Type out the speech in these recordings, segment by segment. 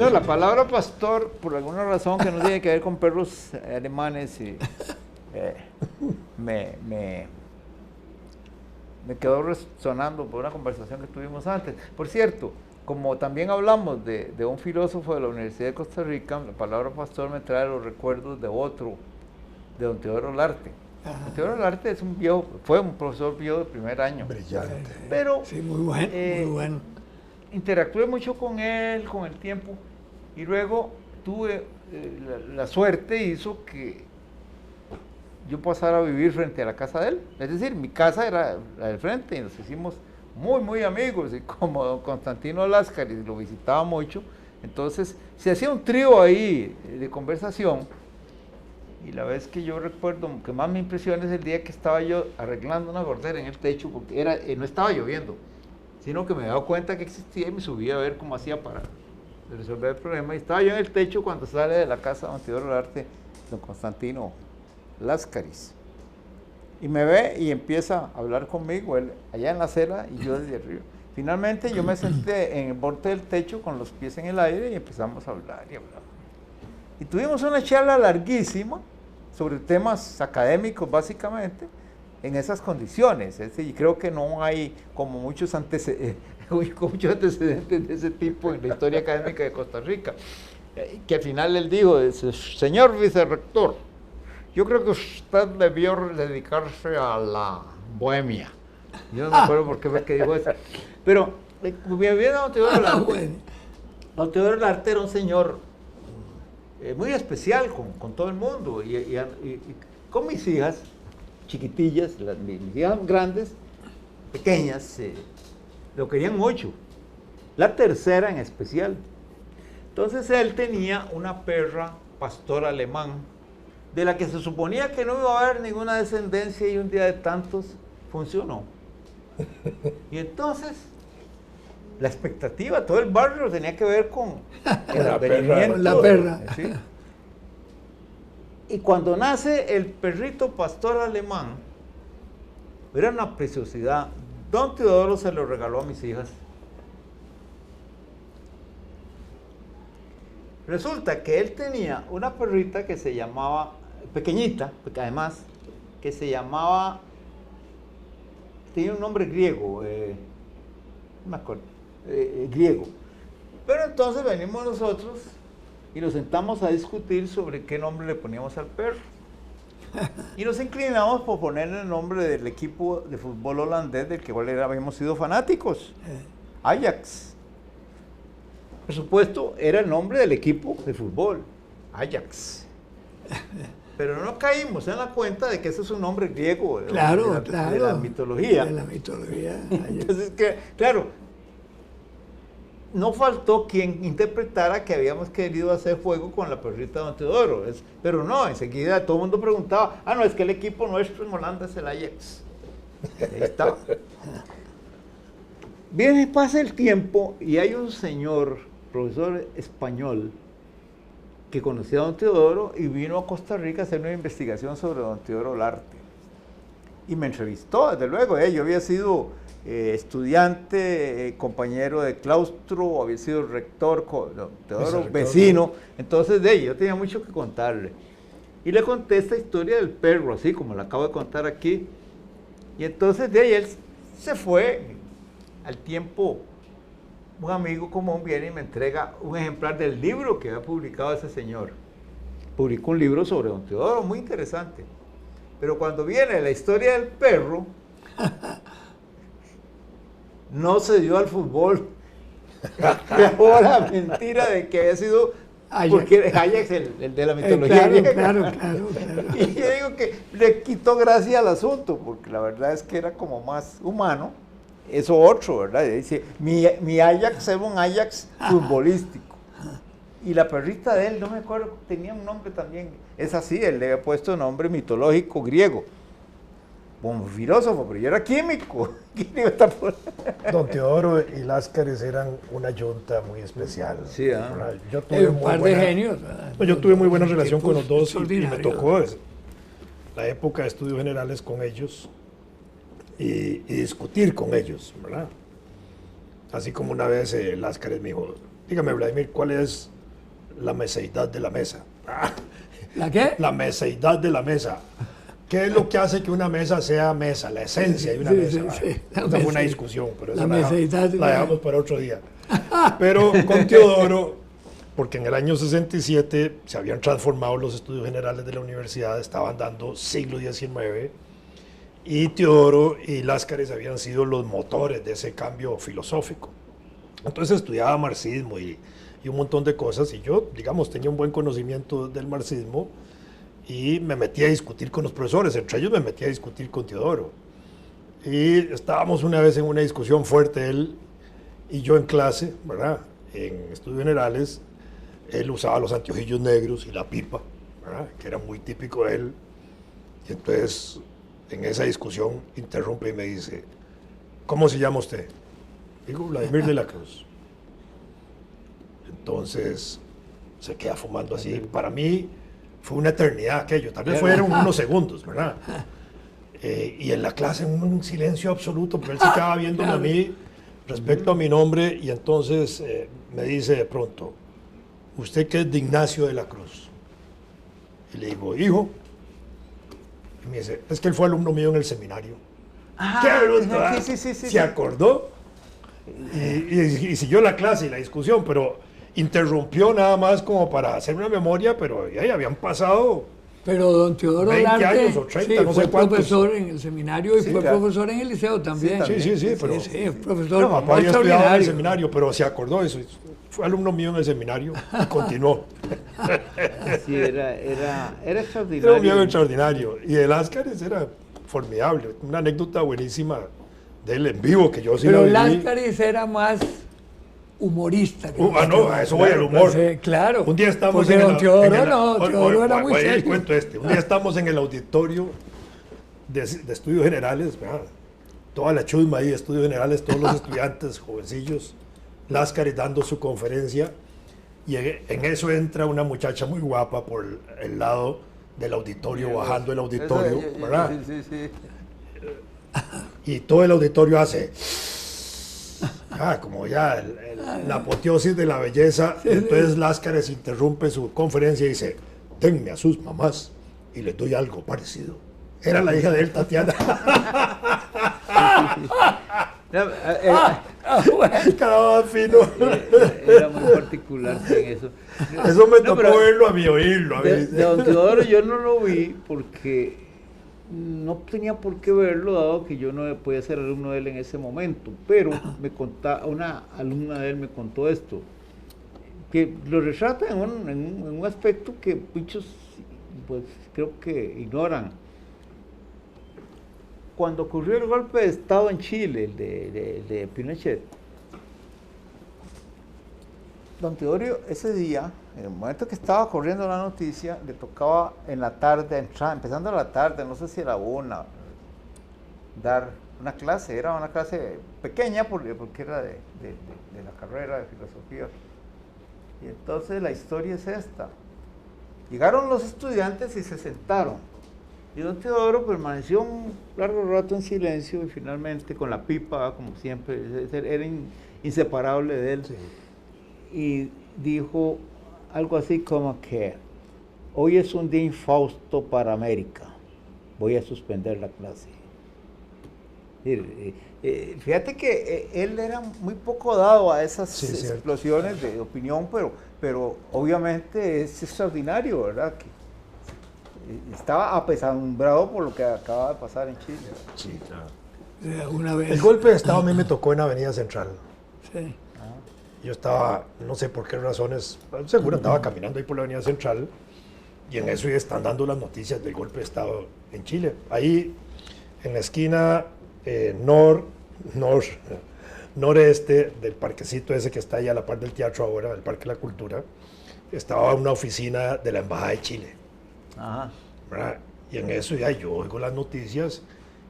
No, la palabra pastor, por alguna razón que no tiene que ver con perros alemanes, y, me quedó resonando por una conversación que tuvimos antes. Por cierto, como también hablamos de un filósofo de la Universidad de Costa Rica, la palabra pastor me trae los recuerdos de otro, de don Teodoro Larte. Don Teodoro Larte es fue un profesor mío de primer año. Brillante. Pero sí, muy bueno. Interactué mucho con él, con el tiempo, y luego tuve la suerte hizo que yo pasara a vivir frente a la casa de él. Es decir, mi casa era la del frente y nos hicimos muy amigos, y como don Constantino Láscaris lo visitaba mucho, entonces se hacía un trío ahí de conversación. Y la vez que yo recuerdo que más me impresiona es el día que estaba yo arreglando una gordera en el techo, porque no estaba lloviendo, sino que me he dado cuenta que existía y me subí a ver cómo hacía para resolver el problema. Y estaba yo en el techo cuando sale de la casa de don Teodoro Larte, don Constantino Láscaris. Y me ve y empieza a hablar conmigo, él allá en la acera y yo desde arriba. Finalmente yo me senté en el borde del techo con los pies en el aire y empezamos a hablar y hablar. Y tuvimos una charla larguísima sobre temas académicos básicamente, en esas condiciones. Y creo que no hay como muchos antecedentes de ese tipo en la historia académica de Costa Rica. Que al final él dijo, señor vicerrector, yo creo que usted debió dedicarse a la bohemia. Yo no me acuerdo por qué fue que dijo eso. Pero, bien, don Teodoro Larte. Don Teodoro Larte era un señor muy especial con todo el mundo. Y con mis hijas, chiquitillas, mis hijas grandes, pequeñas, lo querían mucho. La tercera en especial. Entonces él tenía una perra pastor alemán, de la que se suponía que no iba a haber ninguna descendencia, y un día de tantos funcionó. Y entonces la expectativa, todo el barrio tenía que ver con el advenimiento. Con la perra. ¿Sí? Y cuando nace el perrito pastor alemán, era una preciosidad. Don Teodoro se lo regaló a mis hijas. Resulta que él tenía una perrita que se llamaba, pequeñita, porque además, que se llamaba, tenía un nombre griego, no me acuerdo, griego. Pero entonces venimos nosotros y nos sentamos a discutir sobre qué nombre le poníamos al perro. Y nos inclinamos por ponerle el nombre del equipo de fútbol holandés del que habíamos sido fanáticos, Ajax. Por supuesto, era el nombre del equipo de fútbol, Ajax. Pero no caímos en la cuenta de que ese es un nombre griego de la mitología. De la mitología. Entonces, claro, no faltó quien interpretara que habíamos querido hacer juego con la perrita de don Teodoro. Pero no, enseguida todo el mundo preguntaba, no, es que el equipo nuestro en Holanda es el Ajax. Ahí estaba. Viene, pasa el tiempo y hay un señor, profesor español, que conocía a don Teodoro y vino a Costa Rica a hacer una investigación sobre don Teodoro Larte. Y me entrevistó, desde luego. Yo había sido estudiante, compañero de claustro, había sido rector, don Teodoro, vecino. Entonces, yo tenía mucho que contarle. Y le conté esta historia del perro, así como la acabo de contar aquí. Y entonces, él se fue. Al tiempo, un amigo común viene y me entrega un ejemplar del libro que había publicado ese señor. Publicó un libro sobre don Teodoro, muy interesante. Pero cuando viene la historia del perro, no se dio al fútbol. Dejó la mentira de que había sido porque Ajax, el de la mitología. Claro. Y yo digo que le quitó gracia al asunto, porque la verdad es que era como más humano. Eso otro, ¿verdad? Dice, mi Ajax era un Ajax futbolístico. Y la perrita de él, no me acuerdo, tenía un nombre también. Es así, él le había puesto nombre mitológico griego. Como filósofo, pero yo era químico. Don Teodoro y Láscaris eran una yunta muy especial. Sí, yo tuve un par de genios. Yo tuve muy buena relación con los dos y me tocó la época de estudios generales con ellos. Y discutir con ellos, ¿verdad? Así como una vez Láscaris me dijo, Dígame, Vladimir, ¿cuál es la meseidad de la mesa? ¿La qué? La meseidad de la mesa. ¿Qué es lo que hace que una mesa sea mesa? La esencia de una mesa. Esa fue una discusión, pero esa la dejamos para otro día. Pero con Teodoro, porque en el año 67 se habían transformado los estudios generales de la universidad, estaban dando siglo XIX, y Teodoro y Láscaris habían sido los motores de ese cambio filosófico. Entonces estudiaba marxismo y un montón de cosas, y yo, digamos, tenía un buen conocimiento del marxismo, y me metí a discutir con los profesores, entre ellos me metí a discutir con Teodoro. Y estábamos una vez en una discusión fuerte, él y yo en clase, ¿verdad? En estudios generales, él usaba los anteojillos negros y la pipa, ¿verdad? Que era muy típico de él. Y entonces, en esa discusión, interrumpe y me dice, ¿cómo se llama usted? Digo, Vladimir de la Cruz. Entonces, se queda fumando así. Para mí, fue una eternidad aquello, tal vez fueron unos segundos, ¿verdad? Y en la clase un silencio absoluto, porque él se quedaba viéndome a mí respecto a mi nombre, y entonces me dice de pronto, ¿usted qué es de Ignacio de la Cruz? Y le digo, hijo. Y me dice, es que él fue alumno mío en el seminario. ¡Qué bruto! Sí, se acordó y siguió la clase y la discusión, pero interrumpió nada más como para hacer una memoria, pero ya habían pasado Pero don Teodoro 20 Larte, años o 30, sí, no sé fue cuántos. profesor en el seminario y fue profesor en el liceo también. Sí, pero profesor no, papá había estudiado en el extraordinario. seminario, pero se acordó de eso. Fue alumno mío en el seminario y continuó. Sí, era Era extraordinario. un viejo extraordinario. Y el Láscaris era formidable. Una anécdota buenísima de él en vivo, que yo sí Pero la viví. Láscaris era más humorista. Que No, a eso voy al humor. Sí, claro. Un día estamos porque en don el, Teodoro en el- no, Teodoro era muy voy a ir al serio. cuento este. Un día estamos en el auditorio de estudios generales, ¿verdad? Toda la chusma ahí de estudios generales, todos los estudiantes jovencillos, Láscaris dando su conferencia, y en eso entra una muchacha muy guapa por el lado del auditorio, bajando el auditorio, ¿verdad? Sí. Y todo el auditorio hace como ya la apoteosis de la belleza. Entonces Láscaris interrumpe su conferencia y dice, denme a sus mamás y les doy algo parecido. Era la hija de él, Tatiana. Cada fino. Era muy particular en eso. Eso me tocó pero verlo a mí, oírlo a mí. de don Teodoro yo no lo vi porque no tenía por qué verlo, dado que yo no podía ser alumno de él en ese momento, pero una alumna de él me contó esto, que lo retrata en un aspecto que muchos pues creo que ignoran. Cuando ocurrió el golpe de Estado en Chile, el de Pinochet, don Teodoro ese día, en el momento que estaba corriendo la noticia, le tocaba en la tarde, empezando la tarde, no sé si era una, dar una clase, era una clase pequeña porque era de la carrera de filosofía. Y entonces la historia es esta. Llegaron los estudiantes y se sentaron. Y don Teodoro permaneció un largo rato en silencio y finalmente con la pipa, como siempre, era inseparable de él. Sí. Y dijo algo así como que hoy es un día infausto para América, voy a suspender la clase. Fíjate que él era muy poco dado a esas explosiones de opinión, pero obviamente es extraordinario, ¿verdad? Que estaba apesadumbrado por lo que acaba de pasar en Chile. Sí, claro. Una vez. El golpe de Estado a mí me tocó en Avenida Central. Sí. Yo estaba, no sé por qué razones, seguro andaba caminando ahí por la Avenida Central, y en eso ya están dando las noticias del golpe de Estado en Chile. Ahí, en la esquina noreste del parquecito ese que está ahí a la par del teatro ahora, el Parque de la Cultura, estaba una oficina de la Embajada de Chile. Ajá. ¿Verdad? Y en eso ya yo oigo las noticias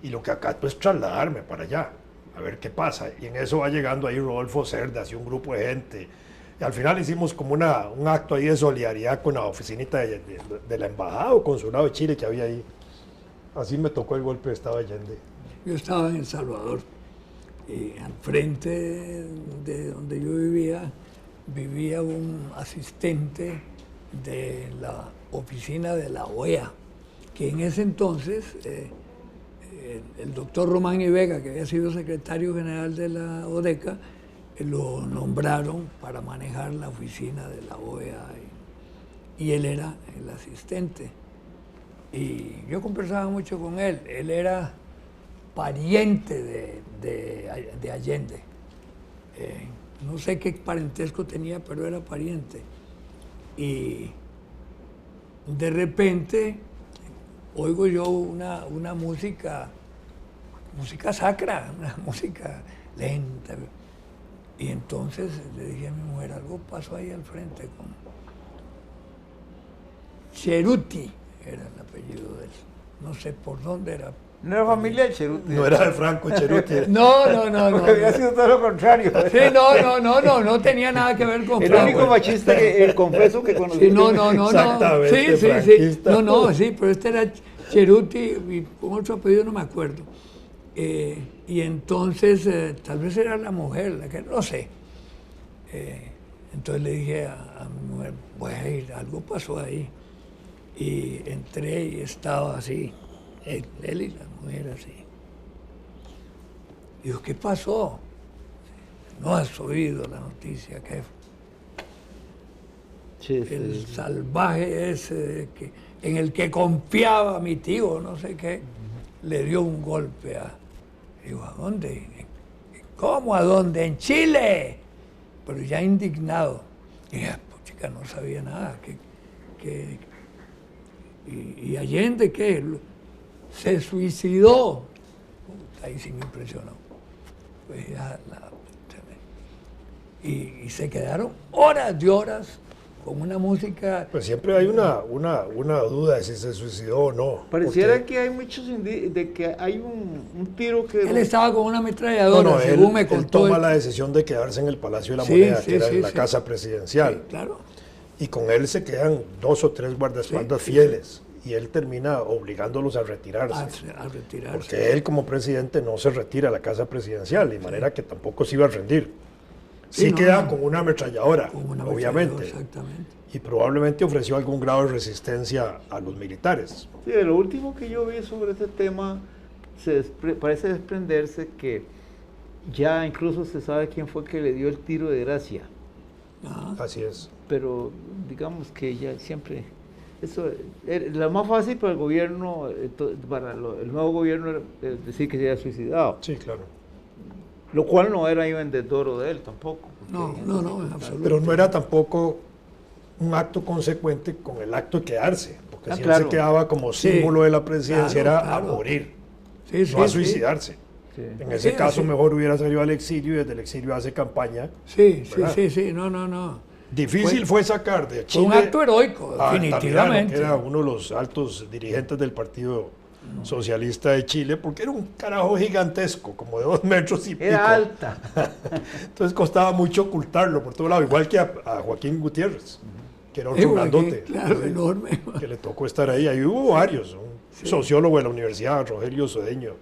y lo que acato es trasladarme para allá, a ver qué pasa. Y en eso va llegando ahí Rodolfo Cerdas y un grupo de gente. Y al final hicimos como un acto ahí de solidaridad con la oficinita de la Embajada o Consulado de Chile que había ahí. Así me tocó el golpe de Estado de Allende. Yo estaba en El Salvador y al frente de donde yo vivía vivía un asistente de la oficina de la OEA, que en ese entonces el doctor Román y Vega, que había sido secretario general de la ODECA, lo nombraron para manejar la oficina de la OEA y él era el asistente. Y yo conversaba mucho con él. Él era pariente de Allende. No sé qué parentesco tenía, pero era pariente. Y de repente oigo yo una música sacra, una música lenta. Y entonces le dije a mi mujer, algo pasó ahí al frente con Ceruti, era el apellido de él. No sé por dónde era. No era familia de Ceruti. No era de Franco Ceruti. No. Había sido todo lo contrario. Sí, no tenía nada que ver con el Franco. El único machista confeso que conocí. Sí, no. Exactamente, Sí. Sí, pero este era Ceruti y con otro apellido no me acuerdo. Y entonces, tal vez era la mujer, la que no sé. Entonces le dije a mi mujer, voy a ir, algo pasó ahí. Y entré y estaba así, él y la mujer así. Digo, ¿qué pasó? No has oído la noticia que el salvaje ese en el que confiaba mi tío, no sé qué, le dio un golpe a... Digo, ¿a dónde? ¿Cómo? ¿A dónde? ¡En Chile! Pero ya indignado. Y dije, pues chica, no sabía nada. ¿Y Allende qué? Se suicidó. Ahí sí me impresionó. Pues ya y se quedaron horas de horas con una música... Pues siempre hay una duda de si se suicidó o no. Pareciera que hay muchos de que hay un tiro que... Él estaba con una ametralladora, según me contó. Él toma la decisión de quedarse en el Palacio de la Moneda, que era en la casa presidencial. Sí, claro. Y con él se quedan 2 o 3 guardaespaldas fieles. Y él termina obligándolos a retirarse. A retirarse. Porque él como presidente no se retira a la casa presidencial, de manera que tampoco se iba a rendir. Sí queda con una ametralladora, obviamente. Exactamente. Y probablemente ofreció algún grado de resistencia a los militares. Sí, de lo último que yo vi sobre este tema, parece desprenderse que ya incluso se sabe quién fue que le dio el tiro de gracia. Así es. Pero digamos que ya siempre... Eso lo más fácil para el gobierno, para el nuevo gobierno, era decir que se había suicidado. Sí, claro. Lo cual no era en desdoro de él tampoco. No, en absoluto. Pero no era tampoco un acto consecuente con el acto de quedarse, porque si claro. él se quedaba como símbolo de la presidencia era a morir, no a suicidarse. Sí. En ese caso mejor hubiera salido al exilio y desde el exilio hace campaña. Sí, no. Difícil fue sacar de Chile. Fue un acto heroico, definitivamente. Que era uno de los altos dirigentes del Partido Socialista de Chile, porque era un carajo gigantesco, como de 2 metros y pico. Era alta. Entonces costaba mucho ocultarlo por todo lado, igual que a Joaquín Gutiérrez, que era otro grandote. Claro, enorme. Que le tocó estar ahí. Ahí hubo varios. Un sociólogo de la universidad, Rogelio Cedeño,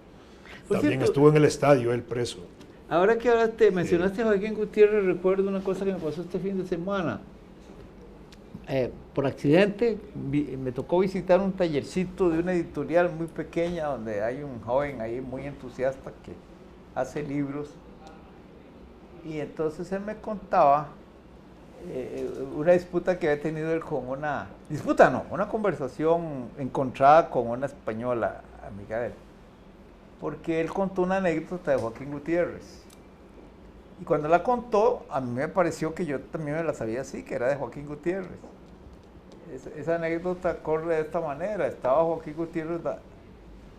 también estuvo en el estadio, él preso. Ahora que mencionaste a Joaquín Gutiérrez, recuerdo una cosa que me pasó este fin de semana. Por accidente me tocó visitar un tallercito de una editorial muy pequeña donde hay un joven ahí muy entusiasta que hace libros. Y entonces él me contaba una disputa que había tenido él con una conversación encontrada con una española amiga de él. Porque él contó una anécdota de Joaquín Gutiérrez. Y cuando la contó, a mí me pareció que yo también me la sabía así, que era de Joaquín Gutiérrez. Esa anécdota corre de esta manera. Estaba Joaquín Gutiérrez,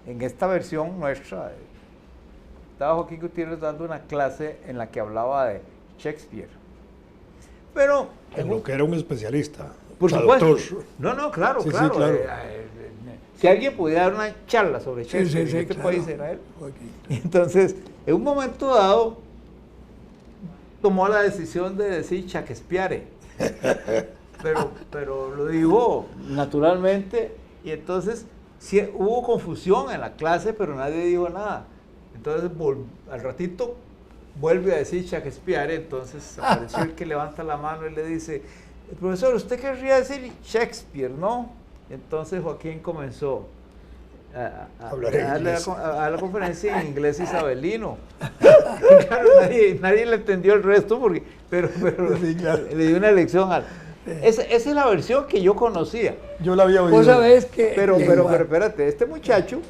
en esta versión nuestra, estaba Joaquín Gutiérrez dando una clase en la que hablaba de Shakespeare. Pero... En lo que era un especialista. Por supuesto. No, claro. Sí, claro. Si alguien pudiera dar una charla sobre Shakespeare en este país era él. Entonces, en un momento dado, tomó la decisión de decir Shakespeare. Pero lo dijo naturalmente, y entonces sí, hubo confusión en la clase, pero nadie dijo nada. Entonces, al ratito, vuelve a decir Shakespeare, entonces apareció el que levanta la mano y le dice, profesor, usted querría decir Shakespeare, ¿no? Entonces Joaquín comenzó a la conferencia en inglés isabelino. Claro, nadie le entendió el resto, pero sí, claro, le dio una lección. Esa es la versión que yo conocía. Yo la había oído. Vos sabés que... Pero espérate, este muchacho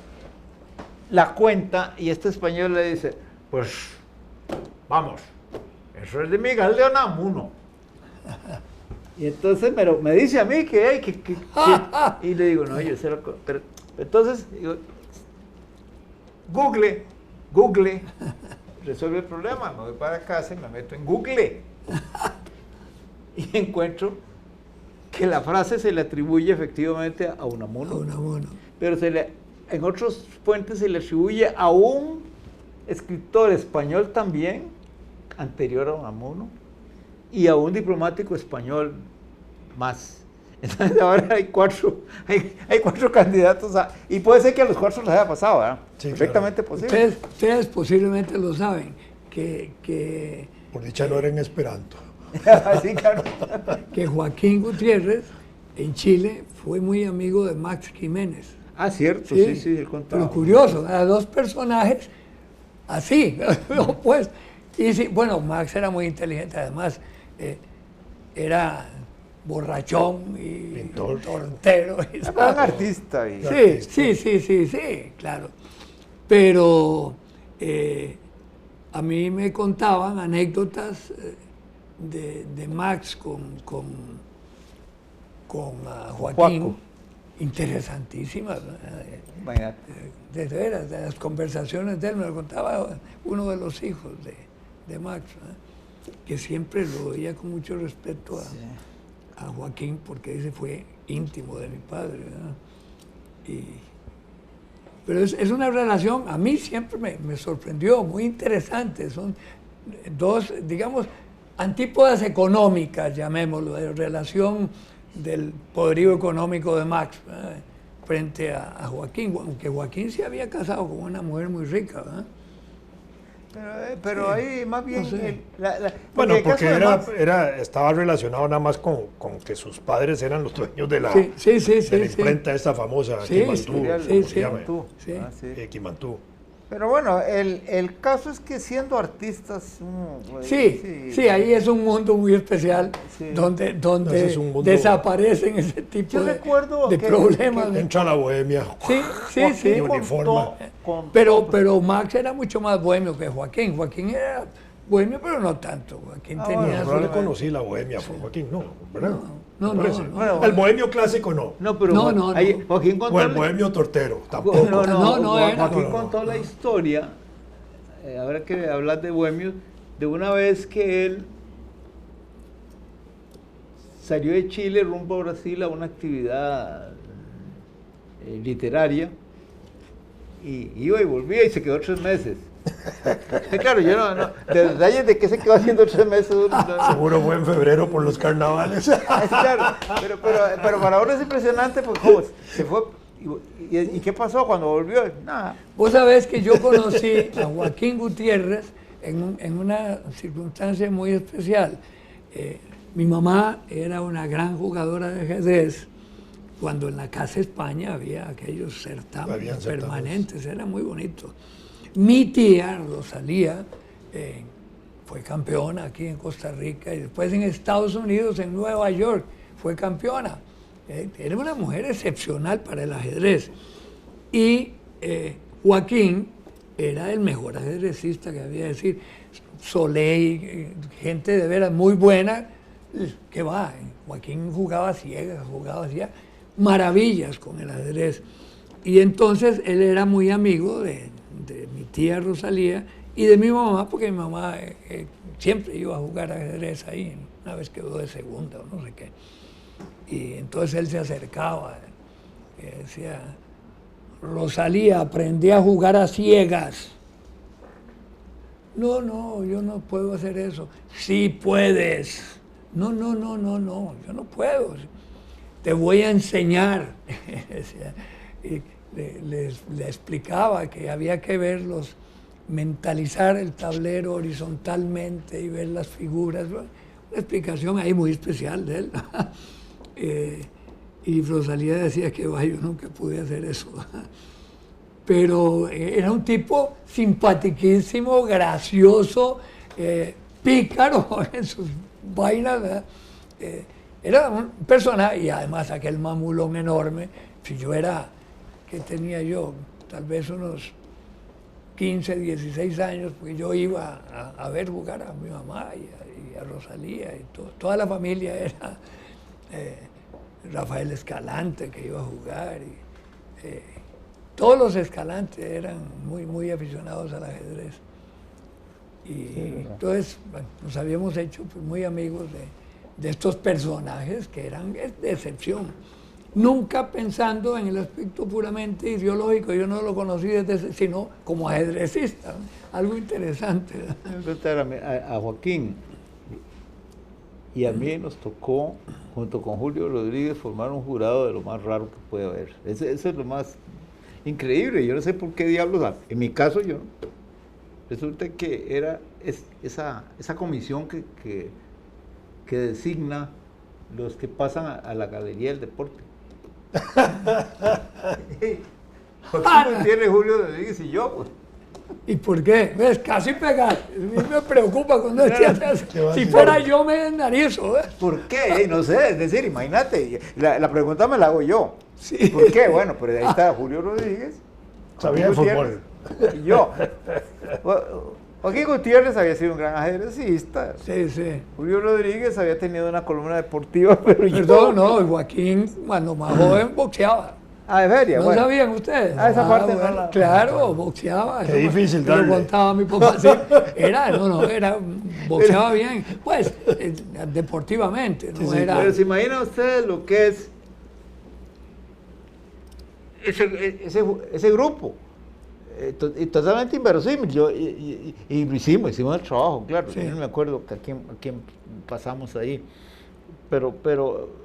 la cuenta y este español le dice, pues, vamos, eso es de Miguel de Unamuno. Y entonces me dice a mí que y le digo, no, yo sé lo que... Pero, entonces, digo, Google, resuelve el problema, me voy para casa y me meto en Google. Y encuentro que la frase se le atribuye efectivamente a Unamuno. Pero en otros fuentes se le atribuye a un escritor español también, anterior a Unamuno, y a un diplomático español más. Entonces ahora hay cuatro candidatos y puede ser que a los 4 les haya pasado, ¿verdad? Sí, perfectamente claro. Posible. Ustedes posiblemente lo saben, que por dicha no era en esperanto. Sí, claro. Que Joaquín Gutiérrez en Chile fue muy amigo de Max Jiménez. Ah, cierto, sí, él contaba. Pero curioso, a 2 personajes así, pues. Y sí, bueno, Max era muy inteligente, además era borrachón y tortero. Era un artista. Sí, claro. Pero a mí me contaban anécdotas de Max con Joaquín, Juaco, interesantísimas. De veras, de las conversaciones de él, me lo contaba uno de los hijos de Max, que siempre lo veía con mucho respeto a Joaquín, porque ese fue íntimo de mi padre, ¿verdad? Pero es una relación, a mí siempre me sorprendió, muy interesante. Son 2, digamos, antípodas económicas, llamémoslo, de relación del poderío económico de Max, ¿verdad?, frente a Joaquín, aunque Joaquín se había casado con una mujer muy rica, ¿verdad? Pero sí, ahí más bien... No sé. Bueno, porque estaba relacionado nada más con que sus padres eran los dueños de la imprenta esta famosa, Quimantú. Quimantú. Pero bueno, el caso es que siendo artistas... Sí, ahí es un mundo muy especial, donde desaparecen ese tipo de problemas. Entra la bohemia. Sí. Uniforma. Pero Max era mucho más bohemio que Joaquín. Joaquín era bohemio, pero no tanto. Joaquín tenía... No le conocí la bohemia, Joaquín, no, ¿verdad? No. Bueno, el bohemio clásico no. No. Joaquín contó o el bohemio tortero, tampoco. Joaquín contó la historia, ahora que hablas de bohemios, de una vez que él salió de Chile rumbo a Brasil a una actividad literaria, y iba y volvía y se quedó 3 meses. Claro, yo de detalles de qué se quedó haciendo 3 meses. Seguro fue en febrero por los carnavales. Claro, pero para uno es impresionante porque ¿cómo se fue? ¿Y qué pasó cuando volvió? Nada. Vos sabés que yo conocí a Joaquín Gutiérrez en una circunstancia muy especial. Mi mamá era una gran jugadora de ajedrez. Cuando en la Casa España había aquellos certámenes permanentes, era muy bonito. Mi tía, Rosalía, fue campeona aquí en Costa Rica y después en Estados Unidos, en Nueva York, fue campeona. Era una mujer excepcional para el ajedrez. Y Joaquín era el mejor ajedrecista que había, decir, Soleil, gente de veras muy buena, que va, Joaquín jugaba ciegas, hacía maravillas con el ajedrez. Y entonces él era muy amigo de mi tía Rosalía y de mi mamá, porque mi mamá siempre iba a jugar ajedrez ahí, una vez quedó de segunda o no sé qué. Y entonces él se acercaba y decía, Rosalía, aprendí a jugar a ciegas. No, yo no puedo hacer eso. Sí puedes. No, yo no puedo. Te voy a enseñar. Y le explicaba que había que ver los mentalizar el tablero horizontalmente y ver las figuras. Una explicación ahí muy especial de él. Y Rosalía decía que yo nunca pude hacer eso. Pero era un tipo simpaticísimo, gracioso, pícaro en sus vainas, ¿verdad? Era un personaje, y además aquel mamulón enorme. Si yo era, ¿qué tenía yo? Tal vez unos 15, 16 años, porque yo iba a ver jugar a mi mamá y a Rosalía, y toda la familia era Rafael Escalante, que iba a jugar, y todos los Escalantes eran muy aficionados al ajedrez. Y entonces, bueno, nos habíamos hecho pues, muy amigos de estos personajes que eran de excepción. Nunca pensando en el aspecto puramente ideológico, yo no lo conocí sino como ajedrecista, ¿no? Algo interesante. A Joaquín y a mí nos tocó, junto con Julio Rodríguez, formar un jurado de lo más raro que puede haber. Eso es lo más increíble. Yo no sé por qué diablos, en mi caso yo, resulta que era esa comisión que designa los que pasan a la galería del deporte. Joaquín tiene Julio Rodríguez y yo, pues. ¿Y por qué? ¿Ves? Casi pegar. A mí me preocupa cuando si fuera yo me enarizo. ¿Por qué? No sé, es decir, imagínate, la pregunta me la hago yo. Sí. ¿Por qué? Bueno, pero ahí está Julio Rodríguez. Sabía de fútbol. Y yo. Joaquín Gutiérrez había sido un gran ajedrecista. Sí. Julio Rodríguez había tenido una columna deportiva, pero Perdón, no, Joaquín cuando más joven boxeaba. Ah, de feria, ¿No bueno. sabían ustedes? Esa parte bueno, no la... Claro, boxeaba. Qué difícil darle. Lo contaba mi papá, sí. Boxeaba bien. Pues, deportivamente, no era... Pero se imaginan ustedes lo que es ese grupo. Y totalmente inverosímil. Y lo hicimos el trabajo, claro. Sí. Yo no me acuerdo a quién pasamos ahí. Pero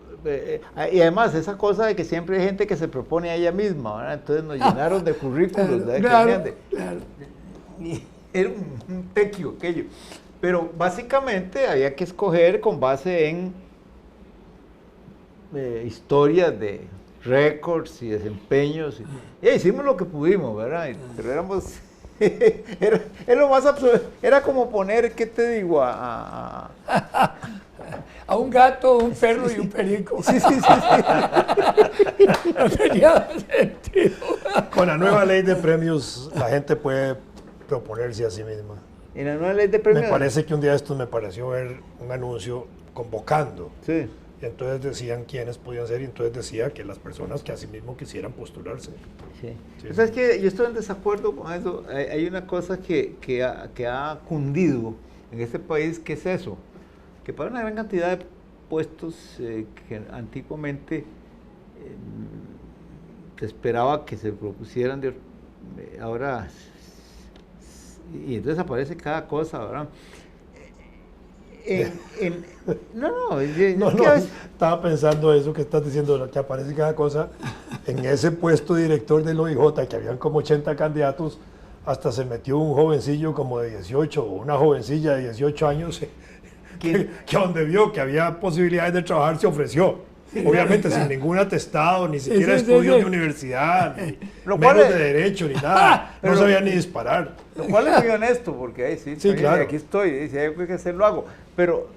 y además esa cosa de que siempre hay gente que se propone a ella misma, ¿verdad? Entonces nos llenaron de currículos, claro. Y era un tequio aquello. Pero básicamente había que escoger con base en historias de récords y desempeños. Y hicimos lo que pudimos, ¿verdad? Pero éramos... era lo más absurdo. Era como poner, ¿qué te digo? A un gato, un perro y un perico. Sí. No tenía sentido. Con la nueva ley de premios, la gente puede proponerse a sí misma. ¿En la nueva ley de premios? Me parece que un día esto me pareció ver un anuncio convocando. Sí. Y entonces decían quiénes podían ser, y entonces decía que las personas que a sí mismo quisieran postularse. Sí. ¿Sabes qué? Yo estoy en desacuerdo con eso. Hay una cosa que ha cundido en este país, que es eso, que para una gran cantidad de puestos que antiguamente se esperaba que se propusieran, ahora, y entonces aparece cada cosa, ¿verdad? No, estaba pensando eso que estás diciendo, que aparece cada cosa. En ese puesto director del OIJ, que habían como 80 candidatos, hasta se metió un jovencillo como de 18 o una jovencilla de 18 años que donde vio que había posibilidades de trabajar se ofreció. Obviamente sin ningún atestado, ni siquiera estudios de universidad, ni menos de derecho, ni nada. No sabía ni disparar. Lo cual es muy honesto, porque ahí sí, claro. Aquí estoy, y si hay algo que hacer, lo hago. Pero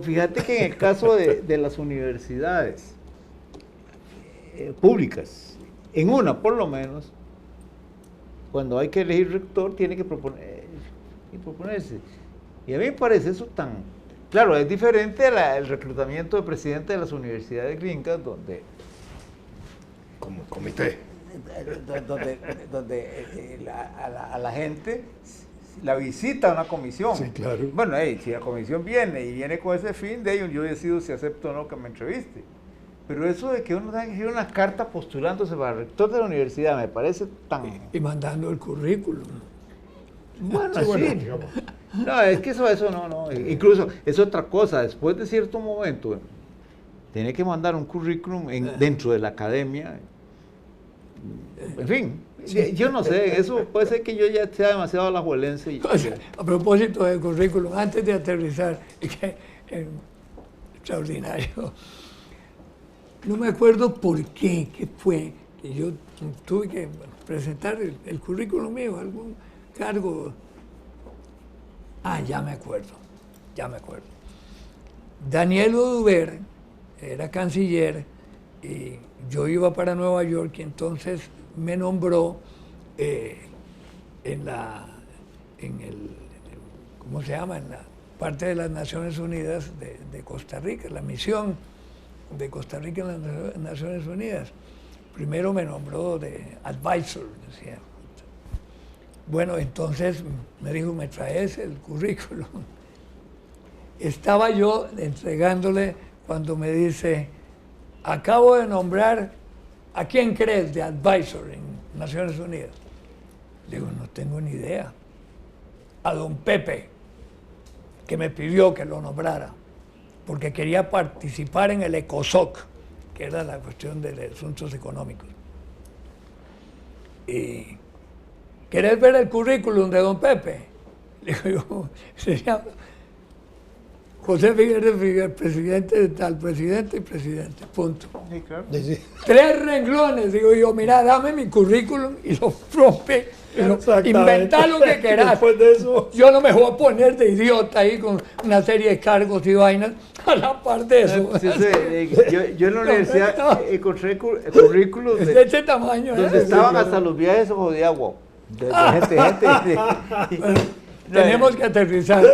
fíjate que en el caso de las universidades públicas, en una por lo menos, cuando hay que elegir rector, tiene que proponerse. Y a mí me parece eso tan... Claro, es diferente el reclutamiento de presidente de las universidades gringas, donde... Como comité. Donde a la gente la visita una comisión. Sí, claro. Bueno, si la comisión viene con ese fin, de ellos yo decido si acepto o no que me entreviste. Pero eso de que uno tenga que escribir una carta postulándose para rector de la universidad me parece tan... Y mandando el currículum. Bueno, sí. No, es que eso no. Incluso es otra cosa. Después de cierto momento, tiene que mandar un currículum dentro de la academia. En fin, Yo no sé, eso puede ser que yo ya sea demasiado alajuelense. O sea, a propósito del currículum, antes de aterrizar, extraordinario. No me acuerdo por qué fue que yo tuve que presentar el currículum mío, algún cargo. Ya me acuerdo. Daniel Oduber era canciller y yo iba para Nueva York y entonces me nombró ¿cómo se llama? En la parte de las Naciones Unidas de Costa Rica, la misión de Costa Rica en las Naciones Unidas. Primero me nombró de advisor, decía. Bueno, entonces me dijo, ¿me traes el currículum? Estaba yo entregándole cuando me dice, acabo de nombrar, ¿a quién crees de advisor en Naciones Unidas? Digo, no tengo ni idea. A don Pepe, que me pidió que lo nombrara, porque quería participar en el ECOSOC, que era la cuestión de asuntos económicos. Y, ¿querés ver el currículum de don Pepe? Le digo yo, se llama José Figueres, presidente de tal, presidente y presidente, punto. Sí, claro. Sí. 3 renglones, digo yo, mira, dame mi currículum y lo rompe, inventá lo que querás. Después de eso. Yo no me voy a poner de idiota ahí con una serie de cargos y vainas a la par de eso. Yo en la universidad encontré currículos de este tamaño. donde estaban hasta los viajes ojo de agua. De gente. Tenemos que aterrizar.